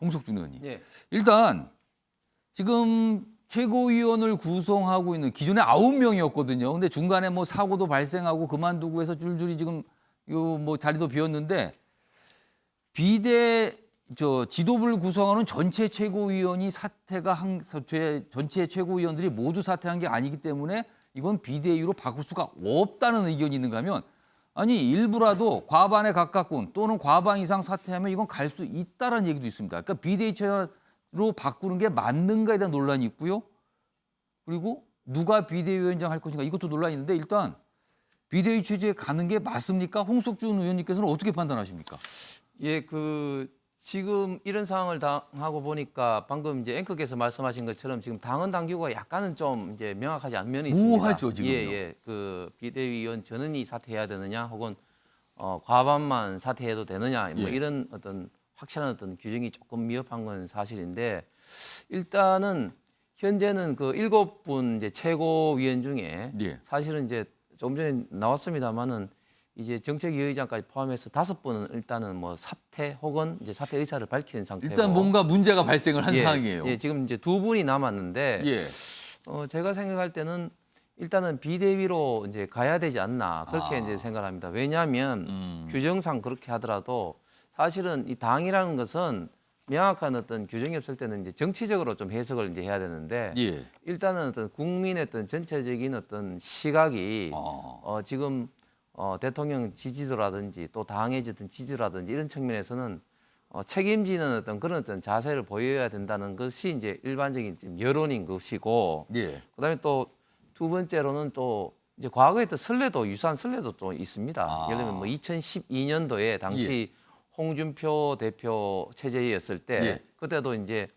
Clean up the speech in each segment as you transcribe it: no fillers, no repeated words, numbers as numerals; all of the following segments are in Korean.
홍석준 의원님. 예. 일단 지금 최고위원을 구성하고 있는 기존에 9명이었거든요. 근데 중간에 뭐 사고도 발생하고 그만두고 해서 줄줄이 지금 요 뭐 자리도 비었는데 지도부를 구성하는 전체 최고위원이 전체 최고위원들이 모두 사퇴한 게 아니기 때문에 이건 비대위로 바꿀 수가 없다는 의견이 있는가 하면 아니 일부라도 과반에 가깝군 또는 과반 이상 사퇴하면 이건 갈 수 있다는 얘기도 있습니다. 그러니까 비대위 체제로 바꾸는 게 맞는가에 대한 논란이 있고요. 그리고 누가 비대위원장 할 것인가 이것도 논란이 있는데 일단 비대위 체제에 가는 게 맞습니까? 홍석준 의원님께서는 어떻게 판단하십니까? 예, 지금 이런 상황을 당하고 보니까 방금 이제 앵커께서 말씀하신 것처럼 지금 당헌 당규가 약간은 좀 이제 명확하지 않은 면이 있습니다. 모호하죠, 지금요. 예. 비대위원 전원이 사퇴해야 되느냐, 혹은 과반만 사퇴해도 되느냐, 뭐 예. 이런 어떤 확실한 어떤 규정이 조금 미흡한 건 사실인데 일단은 현재는 그 7분 이제 최고위원 중에 예. 사실은 이제 조금 전에 나왔습니다만은 이제 정책위의장까지 포함해서 5분은 일단은 뭐 사퇴 혹은 이제 사퇴 의사를 밝힌 상태고 일단 뭔가 문제가 발생을 한 상황이에요. 예, 지금 이제 2분이 남았는데 예. 제가 생각할 때는 일단은 비대위로 이제 가야 되지 않나 그렇게 이제 생각합니다. 왜냐하면 규정상 그렇게 하더라도 사실은 이 당이라는 것은 명확한 어떤 규정이 없을 때는 이제 정치적으로 좀 해석을 이제 해야 되는데 예. 일단은 어떤 국민의 어떤 전체적인 어떤 시각이 지금 대통령 지지도라든지 또 당의 어떤 지지도라든지 이런 측면에서는 책임지는 어떤 그런 어떤 자세를 보여야 된다는 것이 이제 일반적인 지금 여론인 것이고 예. 그다음에 또 두 번째로는 또 이제 과거에 또 선례도 유사한 선례도 또 있습니다. 예를 들면 뭐 2012년도에 당시 홍준표 대표 체제였을 때 예. 그때도 이제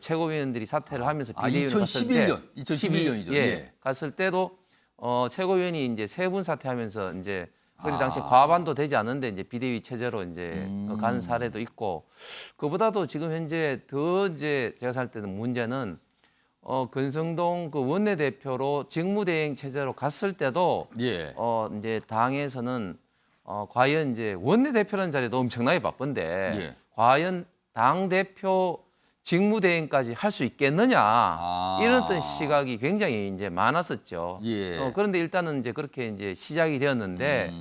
최고위원들이 사퇴를 하면서 비대위로 갔을 때 2011년이죠. 예. 갔을 때도 최고위원이 이제 3분 사퇴하면서 이제 그때 당시 과반도 되지 않는데 이제 비대위 체제로 이제 간 사례도 있고 그보다도 지금 현재 더 이제 제가 살 때는 문제는 권성동 그 원내대표로 직무대행 체제로 갔을 때도 예. 이제 당에서는 과연 이제 원내대표라는 자리도 엄청나게 바쁜데 예. 과연 당 대표 직무대행까지 할 수 있겠느냐 이런 어떤 시각이 굉장히 이제 많았었죠. 예. 그런데 일단은 이제 그렇게 이제 시작이 되었는데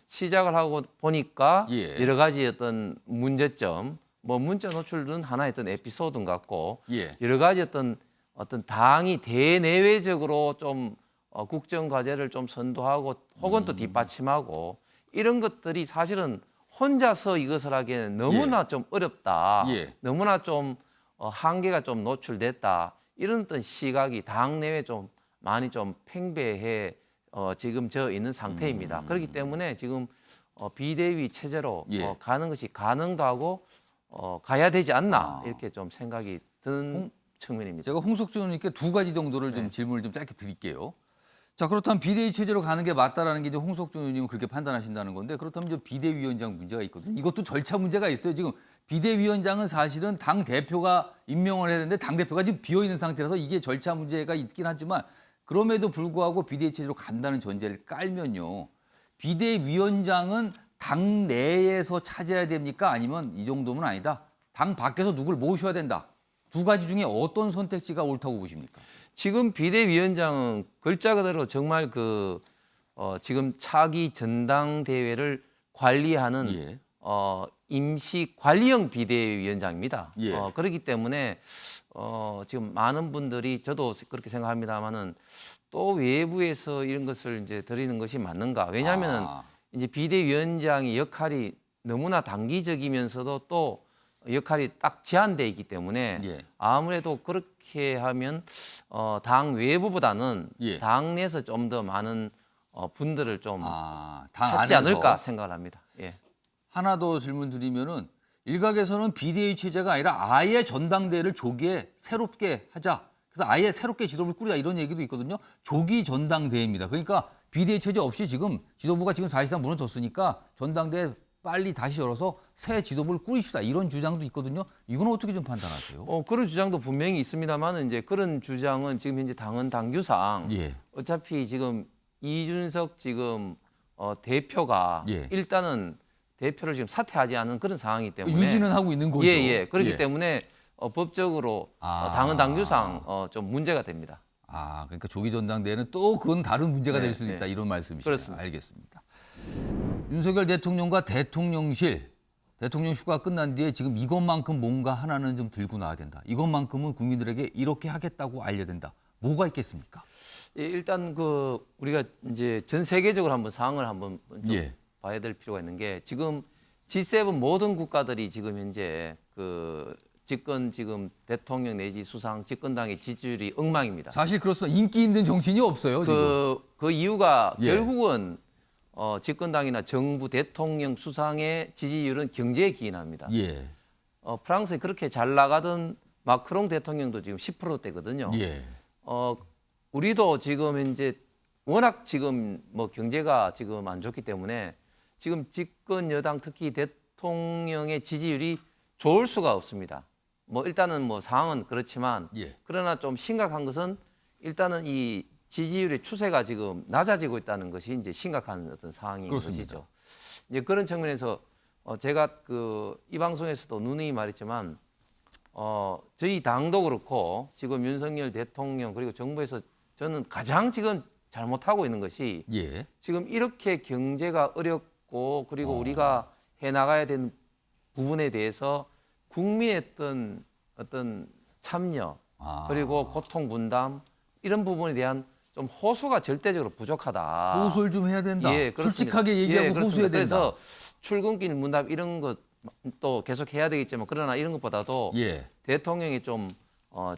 시작을 하고 보니까 예. 여러 가지 어떤 문제점, 뭐 문자 노출은 하나의 어떤 에피소드 같고 예. 여러 가지 어떤 당이 대내외적으로 좀 국정 과제를 좀 선도하고 혹은 또 뒷받침하고 이런 것들이 사실은 혼자서 이것을 하기에는 너무나 좀 어렵다. 예. 너무나 좀 한계가 좀 노출됐다. 이런 어떤 시각이 당내에 좀 많이 좀 팽배해 지금 저 있는 상태입니다. 그렇기 때문에 지금 비대위 체제로 예. 가는 것이 가능도 하고 가야 되지 않나 이렇게 좀 생각이 드는 측면입니다. 제가 홍석준 의원님께 2가지 정도를 좀 질문을 좀 짧게 드릴게요. 자, 그렇다면 비대위 체제로 가는 게 맞다라는 게 이제 홍석준 의원님은 그렇게 판단하신다는 건데 그렇다면 이제 비대위원장 문제가 있거든요. 이것도 절차 문제가 있어요. 지금 비대위원장은 사실은 당 대표가 임명을 해야 되는데 당 대표가 지금 비어 있는 상태라서 이게 절차 문제가 있긴 하지만 그럼에도 불구하고 비대위 체제로 간다는 전제를 깔면요. 비대위원장은 당 내에서 찾아야 됩니까? 아니면 이 정도면 아니다. 당 밖에서 누굴 모셔야 된다. 2가지 중에 어떤 선택지가 옳다고 보십니까? 지금 비대위원장은 글자 그대로 정말 지금 차기 전당대회를 관리하는 예. 임시 관리형 비대위원장입니다. 예. 그렇기 때문에 지금 많은 분들이 저도 그렇게 생각합니다만은 또 외부에서 이런 것을 이제 드리는 것이 맞는가? 왜냐하면은 이제 비대위원장의 역할이 너무나 단기적이면서도 또 역할이 딱 제한돼 있기 때문에 예. 아무래도 그렇게 하면 당 외부보다는 예. 당 내에서 좀 더 많은 분들을 좀 당 찾지 안에서 않을까 생각을 합니다. 예. 하나 더 질문 드리면은 일각에서는 비대위 체제가 아니라 아예 전당대회를 조기에 새롭게 하자. 그래서 아예 새롭게 지도부를 꾸리자 이런 얘기도 있거든요. 조기 전당대회입니다. 그러니까 비대위 체제 없이 지금 지도부가 지금 사실상 무너졌으니까 전당대회 빨리 다시 열어서 새 지도부를 꾸리시다 이런 주장도 있거든요. 이건 어떻게 좀 판단하세요? 그런 주장도 분명히 있습니다만 이제 그런 주장은 지금 현재 당헌 당규상 예. 어차피 지금 이준석 지금 대표가 예. 일단은 대표를 지금 사퇴하지 않은 그런 상황이기 때문에 유지는 하고 있는 거죠. 예. 그렇기 때문에 법적으로 아. 당헌 당규상 좀 문제가 됩니다. 아, 그러니까 조기 전당대회는 또 그건 다른 문제가 네, 될 수 있다 네. 이런 말씀이시네요. 그렇습니다. 알겠습니다. 윤석열 대통령과 대통령실 대통령 휴가 끝난 뒤에 지금 이것만큼 뭔가 하나는 좀 들고 나와야 된다. 이것만큼은 국민들에게 이렇게 하겠다고 알려야 된다. 뭐가 있겠습니까? 예, 일단 그 우리가 이제 전 세계적으로 한번 상황을 한번 좀 예. 봐야 될 필요가 있는 게 지금 G7 모든 국가들이 지금 현재 그 집권 지금 대통령 내지 수상 집권당의 지지율이 엉망입니다. 사실 그렇습니다. 인기 있는 정치인이 없어요. 지금. 그 이유가 예. 결국은 집권당이나 정부 대통령 수상의 지지율은 경제에 기인합니다. 예. 프랑스에 그렇게 잘 나가던 마크롱 대통령도 지금 10%대거든요. 예. 우리도 지금 현재 워낙 지금 뭐 경제가 지금 안 좋기 때문에 지금 집권 여당 특히 대통령의 지지율이 좋을 수가 없습니다. 뭐 일단은 뭐 상황은 그렇지만 예. 그러나 좀 심각한 것은 일단은 이 지지율의 추세가 지금 낮아지고 있다는 것이 이제 심각한 어떤 상황인 그렇습니다. 것이죠. 이제 그런 측면에서 제가 그 이 방송에서도 누누이 말했지만 저희 당도 그렇고 지금 윤석열 대통령 그리고 정부에서 저는 가장 지금 잘못하고 있는 것이 예. 지금 이렇게 경제가 어렵고 그리고 우리가 해 나가야 되는 부분에 대해서 국민의 어떤 참여 그리고 고통 분담 이런 부분에 대한 좀 호소가 절대적으로 부족하다. 호소를 좀 해야 된다. 예, 그렇습니다. 솔직하게 얘기하고 그렇습니다. 호소해야 된다. 그래서 출근길 문답 이런 것도 계속 해야 되겠지만 그러나 이런 것보다도 예. 대통령이 좀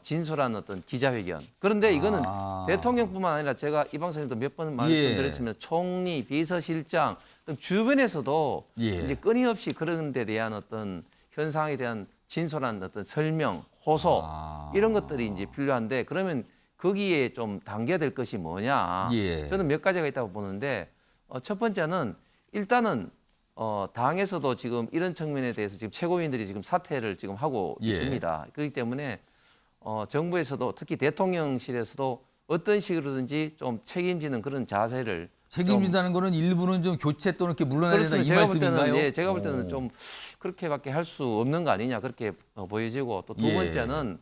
진솔한 어떤 기자회견. 그런데 이거는 대통령뿐만 아니라 제가 이 방송에도 몇 번 말씀드렸지만 총리, 비서실장 주변에서도 예. 이제 끊임없이 그런 데 대한 어떤 현상에 대한 진솔한 어떤 설명, 호소 이런 것들이 이제 필요한데 그러면 거기에 좀 담겨야 될 것이 뭐냐? 예. 저는 몇 가지가 있다고 보는데 첫 번째는 일단은 당에서도 지금 이런 측면에 대해서 지금 최고위원들이 지금 사퇴를 지금 하고 예. 있습니다. 그렇기 때문에 정부에서도 특히 대통령실에서도 어떤 식으로든지 좀 책임지는 그런 자세를 책임진다는 거는 일부는 좀 교체 또는 이렇게 물러나야 된다 이 제가 볼 때는 말씀인가요? 예, 제가 볼 때는 좀 그렇게밖에 할 수 없는 거 아니냐 그렇게 보여지고 또 두 예. 번째는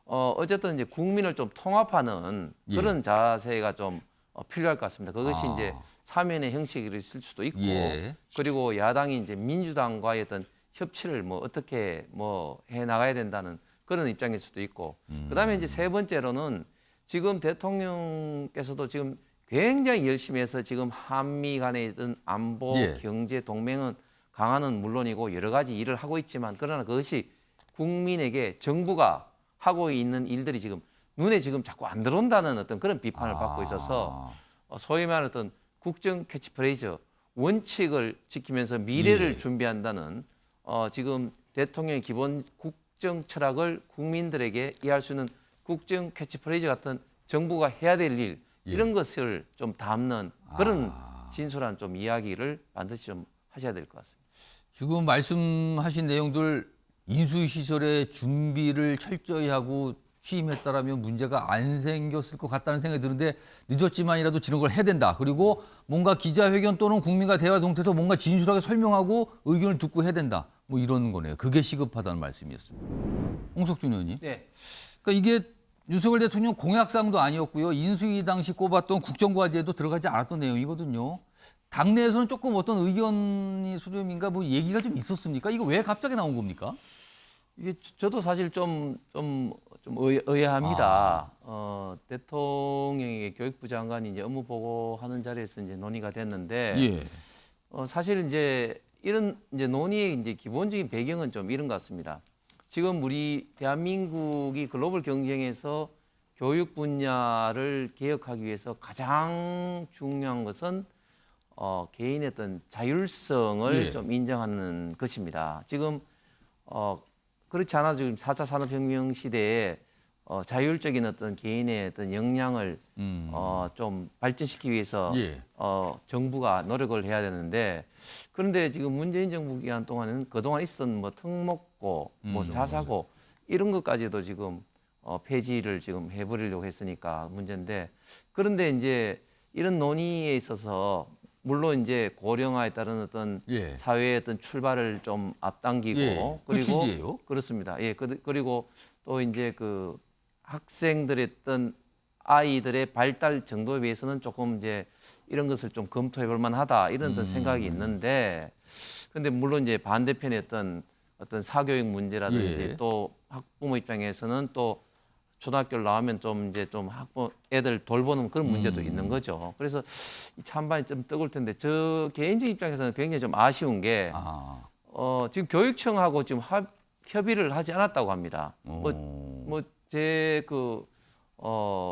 어쨌든 이제 국민을 좀 통합하는 그런 자세가 좀 필요할 것 같습니다. 그것이 이제 사면의 형식일 수도 있고 예. 그리고 야당이 이제 민주당과의 어떤 협치를 뭐 어떻게 뭐 해 나가야 된다는 그런 입장일 수도 있고 그다음에 이제 세 번째로는 지금 대통령께서도 지금 굉장히 열심히 해서 지금 한미 간의 어떤 안보, 예. 경제 동맹은 강화는 물론이고 여러 가지 일을 하고 있지만 그러나 그것이 국민에게 정부가 하고 있는 일들이 지금 눈에 지금 자꾸 안 들어온다는 어떤 그런 비판을 받고 있어서 소위 말하는 어떤 국정 캐치프레이즈 원칙을 지키면서 미래를 예. 준비한다는 지금 대통령의 기본 국정 철학을 국민들에게 이해할 수 있는 국정 캐치프레이즈 같은 정부가 해야 될 일 이런 것을 좀 담는 그런 진솔한 좀 이야기를 반드시 좀 하셔야 될 것 같습니다. 지금 말씀하신 내용들 인수시설의 준비를 철저히 하고 취임했다라면 문제가 안 생겼을 것 같다는 생각이 드는데 늦었지만이라도 이런 걸 해야 된다. 그리고 뭔가 기자회견 또는 국민과 대화 동태에서 뭔가 진솔하게 설명하고 의견을 듣고 해야 된다. 뭐 이런 거네요. 그게 시급하다는 말씀이었습니다. 홍석준 의원님. 네. 그러니까 이게 윤석열 대통령 공약상도 아니었고요. 인수위 당시 꼽았던 국정과제에도 들어가지 않았던 내용이거든요. 당내에서는 조금 어떤 의견이 수렴인가 뭐 얘기가 좀 있었습니까? 이거 왜 갑자기 나온 겁니까? 이게 저도 사실 좀 의아합니다. 대통령에게 교육부 장관이 이제 업무 보고하는 자리에서 이제 논의가 됐는데 예. 사실 이제 이런 이제 논의의 이제 기본적인 배경은 좀 이런 것 같습니다. 지금 우리 대한민국이 글로벌 경쟁에서 교육 분야를 개혁하기 위해서 가장 중요한 것은 개인의 어떤 자율성을 예. 좀 인정하는 것입니다. 지금 그렇지 않아 지금 4차 산업혁명 시대에 자율적인 어떤 개인의 어떤 역량을 좀 발전시키기 위해서 예. 정부가 노력을 해야 되는데 그런데 지금 문재인 정부 기간 동안은 그동안 있었던 뭐 특목고, 뭐 자사고 이런 것까지도 지금 폐지를 지금 해버리려고 했으니까 문제인데 그런데 이제 이런 논의에 있어서 물론 이제 고령화에 따른 어떤 예. 사회의 어떤 출발을 좀 앞당기고 예, 그 그리고 취지예요. 그렇습니다. 예, 그리고 또 이제 그 학생들의 어떤 아이들의 발달 정도에 비해서는 조금 이제 이런 것을 좀 검토해 볼 만하다 이런 어떤 생각이 있는데 근데 물론 이제 반대편의 어떤 사교육 문제라든지 예. 또 학부모 입장에서는 또 초등학교를 나오면 좀 이제 좀 학부 애들 돌보는 그런 문제도 있는 거죠. 그래서 이 찬반이 좀 뜨거울 텐데 저 개인적 입장에서는 굉장히 좀 아쉬운 게 아. 지금 교육청하고 지금 협의를 하지 않았다고 합니다. 어. 뭐 제 그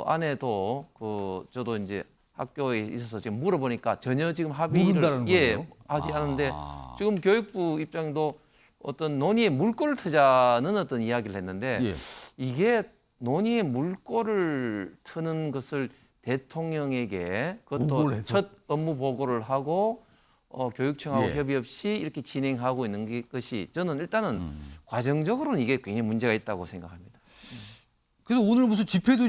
아내도 그 저도 이제 학교에 있어서 지금 물어보니까 전혀 지금 합의를 모른다는 거예요? 하지 않은데 아. 지금 교육부 입장도 어떤 논의의 물꼬를 트자는 어떤 이야기를 했는데 예. 이게 논의의 물꼬를 트는 것을 대통령에게 보고를 그것도 해서? 첫 업무 보고를 하고 교육청하고 예. 협의 없이 이렇게 진행하고 있는 것이 저는 일단은 과정적으로는 이게 굉장히 문제가 있다고 생각합니다. 그래서 오늘 무슨 집회도